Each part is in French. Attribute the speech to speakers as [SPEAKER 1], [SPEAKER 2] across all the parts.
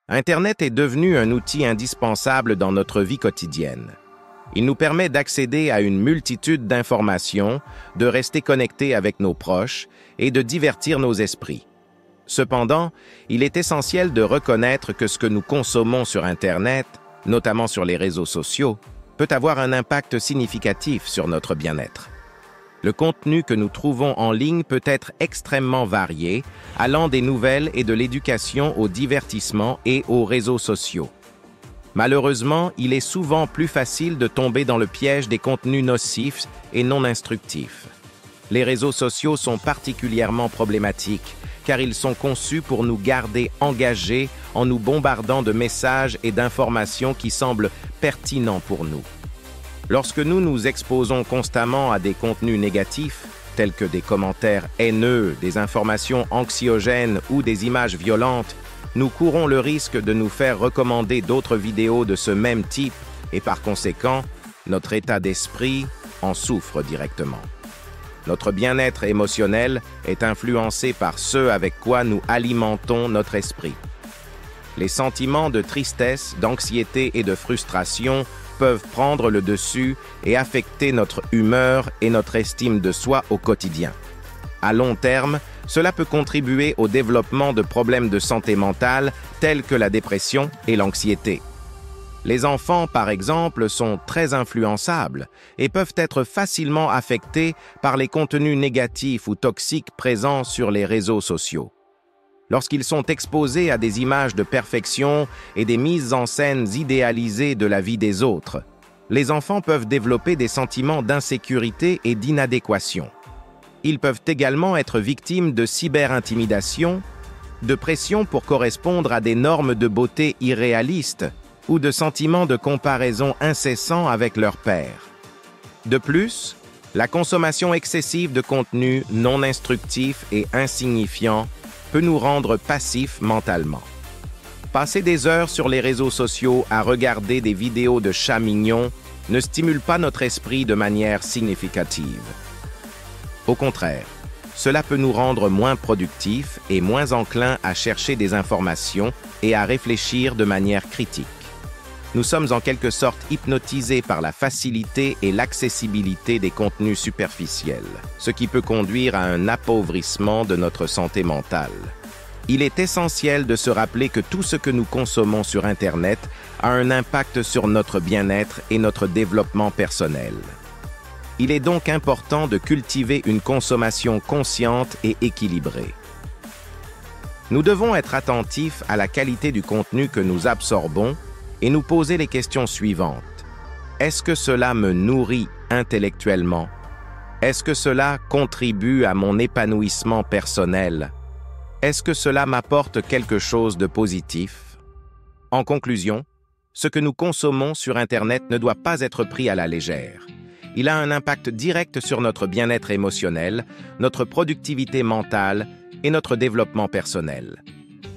[SPEAKER 1] Internet est devenu un outil indispensable dans notre vie quotidienne. Il nous permet d'accéder à une multitude d'informations, de rester connectés avec nos proches et de divertir nos esprits. Cependant, il est essentiel de reconnaître que ce que nous consommons sur Internet, notamment sur les réseaux sociaux, peut avoir un impact significatif sur notre bien-être. Le contenu que nous trouvons en ligne peut être extrêmement varié, allant des nouvelles et de l'éducation au divertissement et aux réseaux sociaux. Malheureusement, il est souvent plus facile de tomber dans le piège des contenus nocifs et non instructifs. Les réseaux sociaux sont particulièrement problématiques, car ils sont conçus pour nous garder engagés en nous bombardant de messages et d'informations qui semblent pertinents pour nous. Lorsque nous nous exposons constamment à des contenus négatifs, tels que des commentaires haineux, des informations anxiogènes ou des images violentes, nous courons le risque de nous faire recommander d'autres vidéos de ce même type et par conséquent, notre état d'esprit en souffre directement. Notre bien-être émotionnel est influencé par ce avec quoi nous alimentons notre esprit. Les sentiments de tristesse, d'anxiété et de frustration peuvent prendre le dessus et affecter notre humeur et notre estime de soi au quotidien. À long terme, cela peut contribuer au développement de problèmes de santé mentale tels que la dépression et l'anxiété. Les enfants, par exemple, sont très influençables et peuvent être facilement affectés par les contenus négatifs ou toxiques présents sur les réseaux sociaux. Lorsqu'ils sont exposés à des images de perfection et des mises en scène idéalisées de la vie des autres, les enfants peuvent développer des sentiments d'insécurité et d'inadéquation. Ils peuvent également être victimes de cyberintimidation, de pression pour correspondre à des normes de beauté irréalistes ou de sentiments de comparaison incessants avec leurs pairs. De plus, la consommation excessive de contenus non instructifs et insignifiants peut nous rendre passifs mentalement. Passer des heures sur les réseaux sociaux à regarder des vidéos de chats mignons ne stimule pas notre esprit de manière significative. Au contraire, cela peut nous rendre moins productifs et moins enclins à chercher des informations et à réfléchir de manière critique. Nous sommes en quelque sorte hypnotisés par la facilité et l'accessibilité des contenus superficiels, ce qui peut conduire à un appauvrissement de notre santé mentale. Il est essentiel de se rappeler que tout ce que nous consommons sur Internet a un impact sur notre bien-être et notre développement personnel. Il est donc important de cultiver une consommation consciente et équilibrée. Nous devons être attentifs à la qualité du contenu que nous absorbons et nous poser les questions suivantes. Est-ce que cela me nourrit intellectuellement? Est-ce que cela contribue à mon épanouissement personnel? Est-ce que cela m'apporte quelque chose de positif? En conclusion, ce que nous consommons sur Internet ne doit pas être pris à la légère. Il a un impact direct sur notre bien-être émotionnel, notre productivité mentale et notre développement personnel.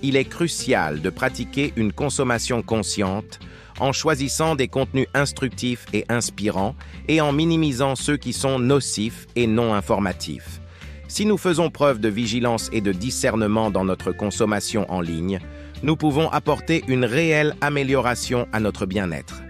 [SPEAKER 1] Il est crucial de pratiquer une consommation consciente en choisissant des contenus instructifs et inspirants et en minimisant ceux qui sont nocifs et non informatifs. Si nous faisons preuve de vigilance et de discernement dans notre consommation en ligne, nous pouvons apporter une réelle amélioration à notre bien-être.